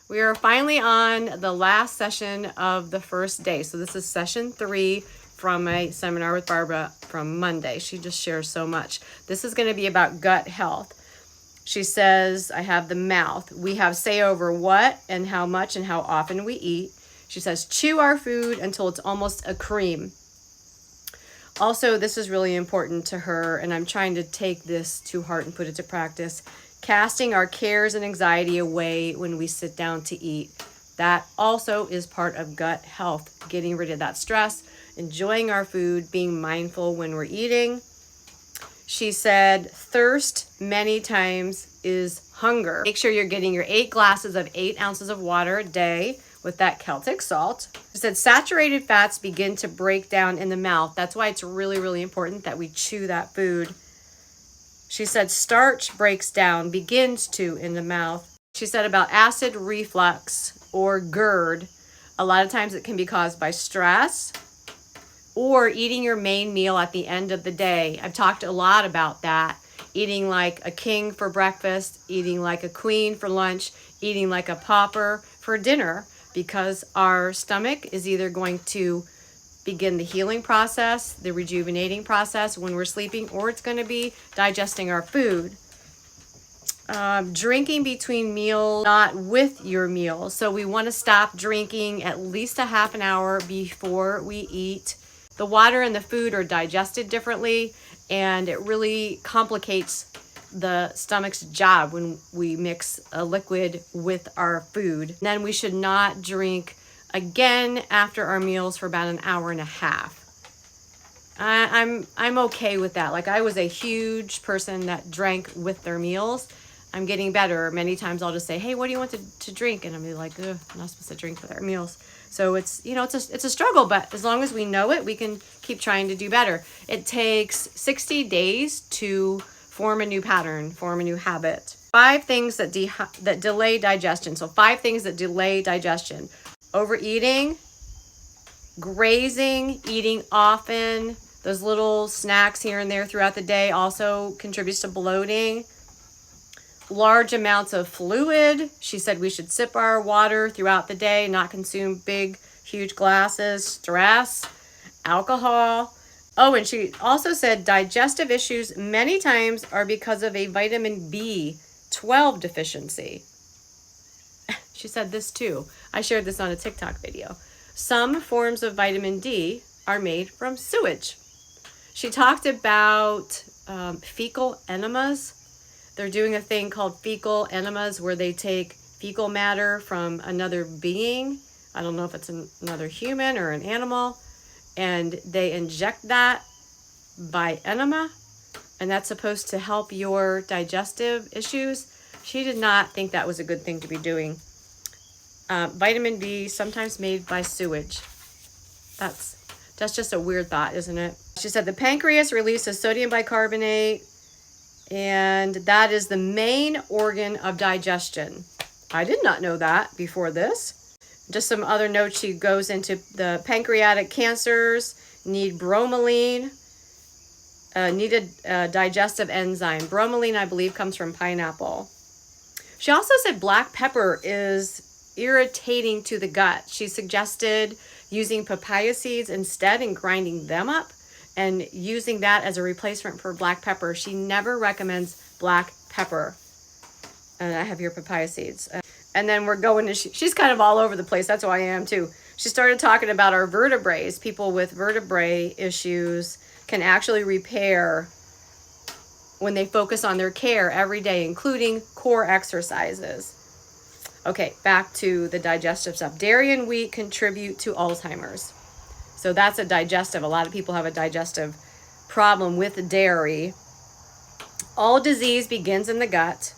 We are finally on the last session of the first day. So this is session 3 from my seminar with Barbara from Monday. She just shares so much. This is going to be about gut health. She says, I have the mouth. We have say over what and how much and how often we eat. She says, chew our food until it's almost a cream. Also, this is really important to her, and I'm trying to take this to heart and put it to practice. Casting our cares and anxiety away when we sit down to eat. That also is part of gut health, getting rid of that stress, enjoying our food, being mindful when we're eating. She said, thirst many times is hunger. Make sure you're getting your 8 glasses of 8 ounces of water a day with that Celtic salt. She said, saturated fats begin to break down in the mouth. That's why it's really, really important that we chew that food. She said starch breaks down, begins to in the mouth. She said about acid reflux or GERD, a lot of times it can be caused by stress or eating your main meal at the end of the day. I've talked a lot about that. Eating like a king for breakfast, eating like a queen for lunch, eating like a pauper for dinner, because our stomach is either going to begin the healing process, the rejuvenating process when we're sleeping, or it's going to be digesting our food. Drinking between meals, not with your meal. So we want to stop drinking at least a half an hour before we eat. The water and the food are digested differently, and it really complicates the stomach's job when we mix a liquid with our food. And then we should not drink again after our meals for about an hour and a half. I'm okay with that. Like, I was a huge person that drank with their meals. I'm getting better. Many times I'll just say, hey, what do you want to drink? And I'm like, I'm not supposed to drink with our meals. So it's, it's a struggle, but as long as we know it, we can keep trying to do better. It takes 60 days to form a new pattern, form a new habit. 5 things that delay digestion. So 5 things that delay digestion. Overeating, grazing, eating often, those little snacks here and there throughout the day also contributes to bloating. Large amounts of fluid. She said we should sip our water throughout the day, not consume big, huge glasses. Stress, alcohol. Oh, and she also said digestive issues many times are because of a vitamin B12 deficiency. She said this too. I shared this on a TikTok video. Some forms of vitamin D are made from sewage. She talked about fecal enemas. They're doing a thing called fecal enemas where they take fecal matter from another being. I don't know if it's another human or an animal. And they inject that by enema. And that's supposed to help your digestive issues. She did not think that was a good thing to be doing. Vitamin B, sometimes made by sewage. That's just a weird thought, isn't it? She said the pancreas releases sodium bicarbonate, and that is the main organ of digestion. I did not know that before this. Just some other notes. She goes into the pancreatic cancers, need bromelain, needed digestive enzyme. Bromelain, I believe, comes from pineapple. She also said black pepper is irritating to the gut. She suggested using papaya seeds instead and grinding them up and using that as a replacement for black pepper. She never recommends black pepper. And I have here papaya seeds. And then we're going to, she's kind of all over the place. That's who I am too. She started talking about our vertebrae. People with vertebrae issues can actually repair when they focus on their care every day, including core exercises. Okay, back to the digestive stuff. Dairy and wheat contribute to Alzheimer's. So that's a digestive. A lot of people have a digestive problem with dairy. All disease begins in the gut.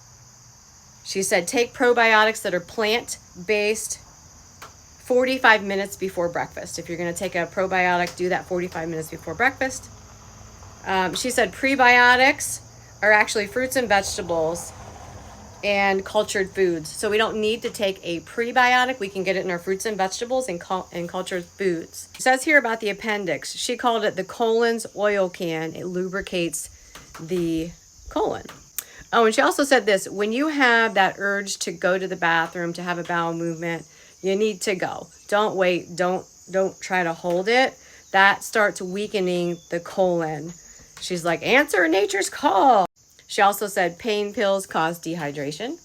She said take probiotics that are plant-based 45 minutes before breakfast. If you're going to take a probiotic, do that 45 minutes before breakfast. She said prebiotics are actually fruits and vegetables and cultured foods. So we don't need to take a prebiotic. We can get it in our fruits and vegetables and cultured foods. It says here about the appendix. She called it the colon's oil can. It lubricates the colon. Oh, and she also said this, when you have that urge to go to the bathroom, to have a bowel movement, you need to go. Don't wait. Don't try to hold it. That starts weakening the colon. She's like, answer nature's call. She also said pain pills cause dehydration.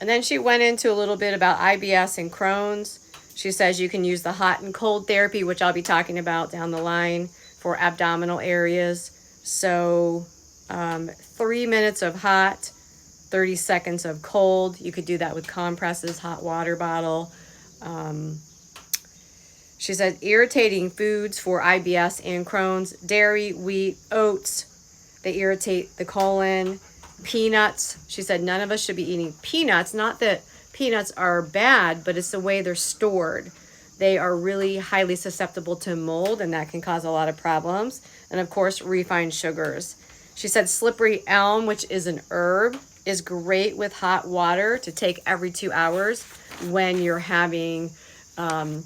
And then she went into a little bit about IBS and Crohn's. She says you can use the hot and cold therapy, which I'll be talking about down the line, for abdominal areas. So 3 minutes of hot, 30 seconds of cold. You could do that with compresses, hot water bottle. She said irritating foods for IBS and Crohn's: dairy, wheat, oats. They irritate the colon. Peanuts. She said none of us should be eating peanuts. Not that peanuts are bad, but it's the way they're stored. They are really highly susceptible to mold, and that can cause a lot of problems. And of course, refined sugars. She said slippery elm, which is an herb, is great with hot water to take every 2 hours when you're having, an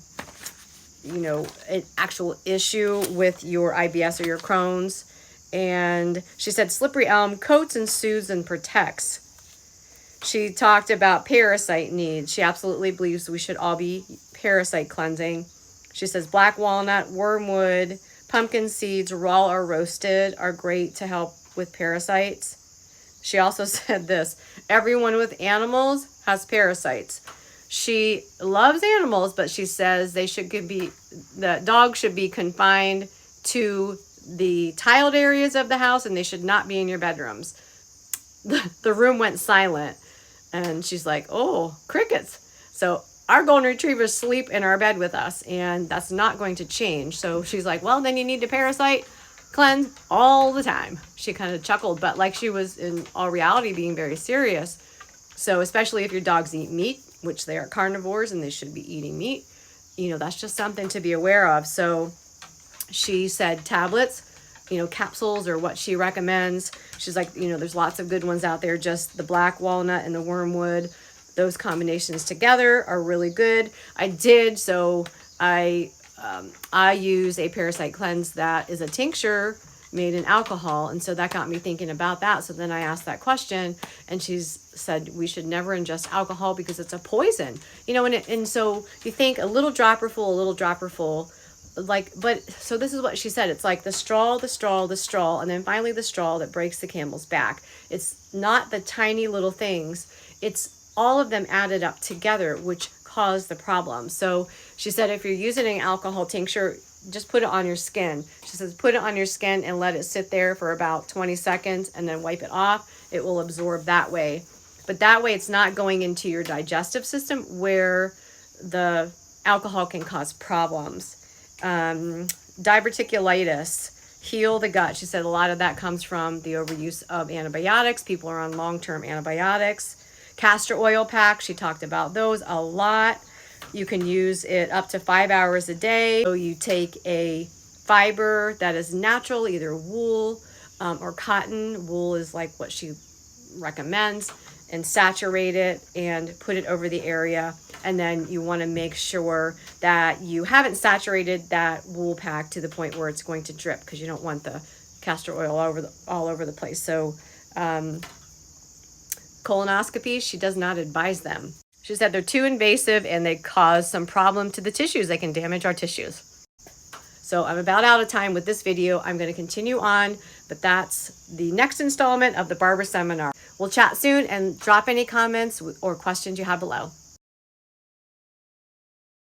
actual issue with your IBS or your Crohn's. And she said slippery elm coats and soothes and protects. She talked about parasite needs. She absolutely believes we should all be parasite cleansing. She says black walnut, wormwood, pumpkin seeds, raw or roasted, are great to help with parasites. She also said this: everyone with animals has parasites. She loves animals, but she says the dog should be confined to the tiled areas of the house, and they should not be in your bedrooms. The room went silent, and she's like, oh, crickets. So our golden retrievers sleep in our bed with us, and that's not going to change. So she's like, well, then you need to parasite cleanse all the time. She kind of chuckled, but like she was in all reality being very serious. So especially if your dogs eat meat, which they are carnivores and they should be eating meat, that's just something to be aware of. So she said tablets, capsules are what she recommends. She's like, there's lots of good ones out there. Just the black walnut and the wormwood, those combinations together are really good. I use a parasite cleanse that is a tincture made in alcohol. And so that got me thinking about that. So then I asked that question, and she's said we should never ingest alcohol because it's a poison. And so you think a little dropper full. So this is what she said. It's like the straw, and then finally the straw that breaks the camel's back. It's not the tiny little things. It's all of them added up together, which cause the problem. So she said, if you're using an alcohol tincture, just put it on your skin. She says, put it on your skin and let it sit there for about 20 seconds and then wipe it off. It will absorb that way. But that way it's not going into your digestive system where the alcohol can cause problems. Diverticulitis, heal the gut. She said a lot of that comes from the overuse of antibiotics. People are on long-term antibiotics. Castor oil pack, she talked about those a lot. You can use it up to 5 hours a day. So you take a fiber that is natural, either wool or cotton. Wool is like what she recommends, and saturate it and put it over the area. And then you want to make sure that you haven't saturated that wool pack to the point where it's going to drip, because you don't want the castor oil all over the place. So colonoscopies, she does not advise them. She said they're too invasive and they cause some problem to the tissues. They can damage our tissues. So I'm about out of time with this video. I'm going to continue on, but that's the next installment of the Barber Seminar. We'll chat soon, and drop any comments or questions you have below.